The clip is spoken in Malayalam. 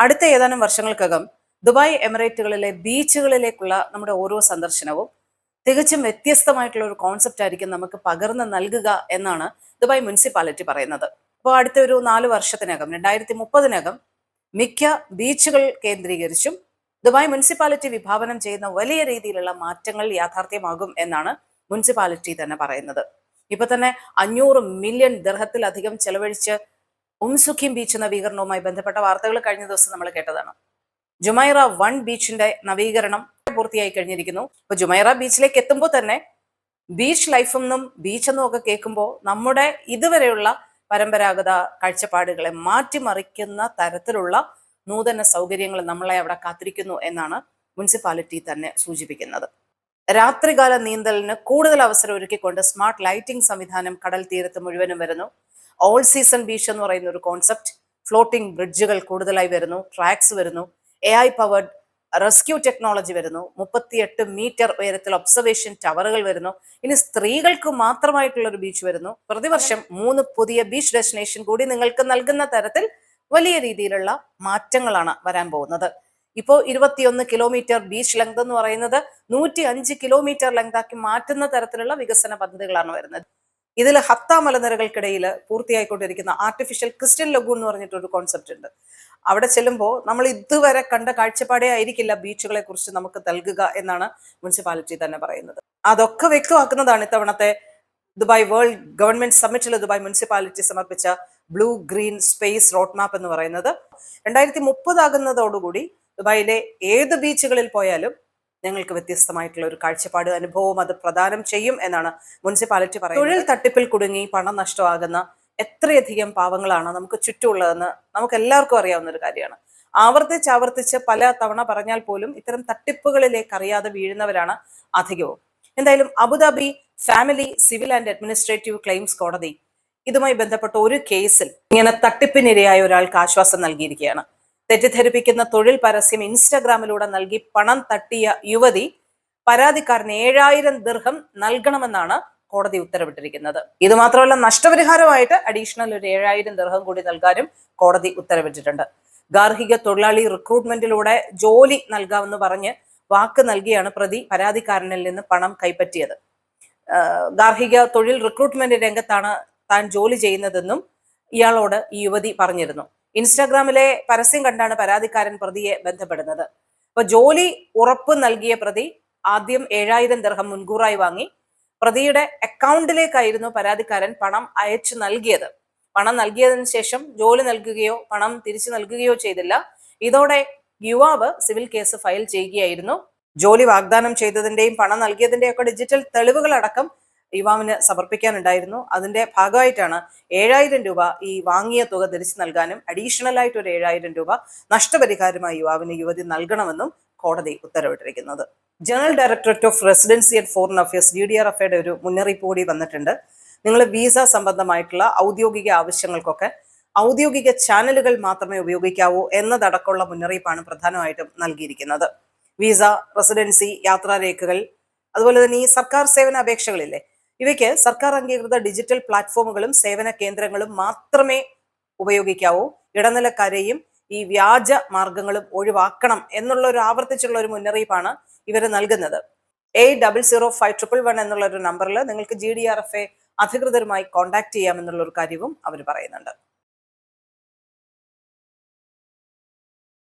അടുത്ത ഏതാനും വർഷങ്ങൾക്കകം ദുബായ് എമിറേറ്റുകളിലെ ബീച്ചുകളിലേക്കുള്ള നമ്മുടെ ഓരോ സന്ദർശനവും തികച്ചും വ്യത്യസ്തമായിട്ടുള്ള ഒരു കോൺസെപ്റ്റ് ആയിരിക്കും നമുക്ക് പകർന്ന് നൽകുക എന്നാണ് ദുബായ് മുനിസിപ്പാലിറ്റി പറയുന്നത്. അപ്പോൾ അടുത്ത ഒരു 4 വർഷത്തിനകം 2030-നകം മിക്ക ബീച്ചുകൾ കേന്ദ്രീകരിച്ചും ദുബായ് മുനിസിപ്പാലിറ്റി വിഭാവനം ചെയ്യുന്ന വലിയ രീതിയിലുള്ള മാറ്റങ്ങൾ യാഥാർത്ഥ്യമാകും എന്നാണ് മുനിസിപ്പാലിറ്റി തന്നെ പറയുന്നത്. ഇപ്പൊ തന്നെ 500 മില്യൺ ദിർഹത്തിലധികം ചെലവഴിച്ച് ഉംസുഖിം ബീച്ച് നവീകരണവുമായി ബന്ധപ്പെട്ട വാർത്തകൾ കഴിഞ്ഞ ദിവസം നമ്മൾ കേട്ടതാണ്. ജുമൈറ 1 ബീച്ചിന്റെ നവീകരണം പൂർത്തിയായി കഴിഞ്ഞിരിക്കുന്നു. ഇപ്പൊ ജുമൈറ ബീച്ചിലേക്ക് എത്തുമ്പോൾ തന്നെ ബീച്ച് ലൈഫെന്നും ബീച്ചെന്നും ഒക്കെ കേൾക്കുമ്പോൾ നമ്മുടെ ഇതുവരെയുള്ള പരമ്പരാഗത കാഴ്ചപ്പാടുകളെ മാറ്റിമറിക്കുന്ന തരത്തിലുള്ള നൂതന സൗകര്യങ്ങൾ നമ്മളെ അവിടെ കാത്തിരിക്കുന്നു എന്നാണ് മുനിസിപ്പാലിറ്റി തന്നെ സൂചിപ്പിക്കുന്നത്. രാത്രികാല നീന്തലിന് കൂടുതൽ അവസരം ഒരുക്കിക്കൊണ്ട് സ്മാർട്ട് ലൈറ്റിംഗ് സംവിധാനം കടൽ തീരത്ത് മുഴുവനും വരുന്നു. ഓൾ സീസൺ ബീച്ച് എന്ന് പറയുന്ന ഒരു കോൺസെപ്റ്റ്, ഫ്ലോട്ടിംഗ് ബ്രിഡ്ജുകൾ കൂടുതലായി വരുന്നു, ട്രാക്സ് വരുന്നു, AI പവേർഡ് റെസ്ക്യൂ ടെക്നോളജി വരുന്നു, 38 മീറ്റർ ഉയരത്തിൽ ഒബ്സർവേഷൻ ടവറുകൾ വരുന്നു. ഇനി സ്ത്രീകൾക്ക് മാത്രമായിട്ടുള്ള ഒരു ബീച്ച് വരുന്നു. പ്രതിവർഷം 3 പുതിയ ബീച്ച് ഡെസ്റ്റിനേഷൻ കൂടി നിങ്ങൾക്ക് നൽകുന്ന തരത്തിൽ വലിയ രീതിയിലുള്ള മാറ്റങ്ങളാണ് വരാൻ പോകുന്നത്. ഇപ്പോൾ 21 കിലോമീറ്റർ ബീച്ച് ലെങ്ത് എന്ന് പറയുന്നത് 105 കിലോമീറ്റർ ലെങ്താക്കി മാറ്റുന്ന തരത്തിലുള്ള വികസന പദ്ധതികളാണ് വരുന്നത്. ഇതിൽ ഹത്ത മലനിരകൾക്കിടയിൽ പൂർത്തിയായിക്കൊണ്ടിരിക്കുന്ന ആർട്ടിഫിഷ്യൽ ക്രിസ്റ്റൽ ലഗൂൺ എന്ന് പറഞ്ഞിട്ടൊരു കോൺസെപ്റ്റ് ഉണ്ട്. അവിടെ ചെല്ലുമ്പോൾ നമ്മൾ ഇതുവരെ കണ്ട കാഴ്ചപ്പാടേ ആയിരിക്കില്ല ബീച്ചുകളെ കുറിച്ച് നമുക്ക് നൽകുക എന്നാണ് മുനിസിപ്പാലിറ്റി തന്നെ പറയുന്നത്. അതൊക്കെ വ്യക്തമാക്കുന്നതാണ് ഇത്തവണത്തെ ദുബായ് വേൾഡ് ഗവൺമെന്റ് സമ്മിറ്റിൽ ദുബായ് മുനിസിപ്പാലിറ്റി സമർപ്പിച്ച blue green space road map എന്ന് പറയുന്നത്. 2030 ആകുന്നതോടുകൂടി ദുബായിലെ ഏത് ബീച്ചുകളിൽ പോയാലും ഞങ്ങൾക്ക് വ്യത്യസ്തമായിട്ടുള്ള ഒരു കാഴ്ചപ്പാട് അനുഭവവും അത് പ്രദാനം ചെയ്യും എന്നാണ് മുനിസിപ്പാലിറ്റി പറയുന്നത്. തൊഴിൽ തട്ടിപ്പിൽ കുടുങ്ങി പണം നഷ്ടമാകുന്ന എത്രയധികം പാവങ്ങളാണ് നമുക്ക് ചുറ്റുമുള്ളതെന്ന് നമുക്ക് എല്ലാവർക്കും അറിയാവുന്ന ഒരു കാര്യമാണ്. ആവർത്തിച്ച് പല തവണ പറഞ്ഞാൽ പോലും ഇത്തരം തട്ടിപ്പുകളിലേക്ക് അറിയാതെ വീഴുന്നവരാണ് അധികവും. എന്തായാലും Abu Dhabi family civil and administrative claims കോടതി ഇതുമായി ബന്ധപ്പെട്ട ഒരു കേസിൽ ഇങ്ങനെ തട്ടിപ്പിനിരയായ ഒരാൾക്ക് ആശ്വാസം നൽകിയിരിക്കുകയാണ്. തെറ്റിദ്ധരിപ്പിക്കുന്ന തൊഴിൽ പരസ്യം ഇൻസ്റ്റഗ്രാമിലൂടെ നൽകി പണം തട്ടിയ യുവതി പരാതിക്കാരന് 7000 ദിർഹം നൽകണമെന്നാണ് കോടതി ഉത്തരവിട്ടിരിക്കുന്നത്. ഇത് മാത്രമല്ല, നഷ്ടപരിഹാരമായിട്ട് അഡീഷണൽ ഒരു 7000 ദിർഹം കൂടി നൽകാനും കോടതി ഉത്തരവിട്ടിട്ടുണ്ട്. ഗാർഹിക തൊഴിലാളി റിക്രൂട്ട്മെന്റിലൂടെ ജോലി നൽകാമെന്ന് പറഞ്ഞ് വാക്ക് നൽകിയാണ് പ്രതി പരാതിക്കാരനിൽ നിന്ന് പണം കൈപ്പറ്റിയത്. ഗാർഹിക തൊഴിൽ റിക്രൂട്ട്മെന്റ് രംഗത്താണ് താൻ ജോലി ചെയ്യുന്നതെന്നും ഇയാളോട് ഈ യുവതി പറഞ്ഞിരുന്നു. ഇൻസ്റ്റാഗ്രാമിലെ പരസ്യം കണ്ടാണ് പരാതിക്കാരൻ പ്രതിയെ ബന്ധപ്പെടുന്നത്. അപ്പൊ ജോലി ഉറപ്പ് നൽകിയ പ്രതി ആദ്യം 7000 ദിർഹം മുൻകൂറായി വാങ്ങി പ്രതിയുടെ അക്കൗണ്ടിലേക്കായിരുന്നു പരാതിക്കാരൻ പണം അയച്ചു നൽകിയത്. പണം നൽകിയതിനു ശേഷം ജോലി നൽകുകയോ പണം തിരിച്ചു നൽകുകയോ ചെയ്തില്ല. ഇതോടെ യുവാവ് സിവിൽ കേസ് ഫയൽ ചെയ്യുകയായിരുന്നു. ജോലി വാഗ്ദാനം ചെയ്തതിന്റെയും പണം നൽകിയതിന്റെയും ഒക്കെ ഡിജിറ്റൽ തെളിവുകളടക്കം യുവാവിന് സമർപ്പിക്കാനുണ്ടായിരുന്നു. അതിന്റെ ഭാഗമായിട്ടാണ് 7000 രൂപ ഈ വാങ്ങിയ തുക തിരിച്ചു നൽകാനും അഡീഷണൽ ആയിട്ട് ഒരു 7000 രൂപ നഷ്ടപരിഹാരമായി യുവതി നൽകണമെന്നും കോടതി ഉത്തരവിട്ടിരിക്കുന്നത്. General directorate of residency and foreign affairs DDRFയുടെ ഒരു മുന്നറിയിപ്പ് കൂടി വന്നിട്ടുണ്ട്. നിങ്ങൾ വിസ സംബന്ധമായിട്ടുള്ള ഔദ്യോഗിക ആവശ്യങ്ങൾക്കൊക്കെ ഔദ്യോഗിക ചാനലുകൾ മാത്രമേ ഉപയോഗിക്കാവൂ എന്നതടക്കമുള്ള മുന്നറിയിപ്പാണ് പ്രധാനമായിട്ടും നൽകിയിരിക്കുന്നത്. വിസ, റെസിഡൻസി, യാത്രാരേഖകൾ, അതുപോലെ തന്നെ ഈ സർക്കാർ സേവന അപേക്ഷകളില്ലേ, ഇവയ്ക്ക് സർക്കാർ അംഗീകൃത ഡിജിറ്റൽ പ്ലാറ്റ്ഫോമുകളും സേവന കേന്ദ്രങ്ങളും മാത്രമേ ഉപയോഗിക്കാവൂ. ഇടനിലക്കാരെയും ഈ വ്യാജ മാർഗങ്ങളും ഒഴിവാക്കണം എന്നുള്ള ഒരു ആവർത്തിച്ചുള്ള ഒരു മുന്നറിയിപ്പാണ് ഇവർ നൽകുന്നത്. 800511 എന്നുള്ള ഒരു നമ്പറിൽ നിങ്ങൾക്ക് GDRFA അധികൃതരുമായി കോൺടാക്ട് ചെയ്യാമെന്നുള്ള ഒരു കാര്യവും അവർ പറയുന്നുണ്ട്.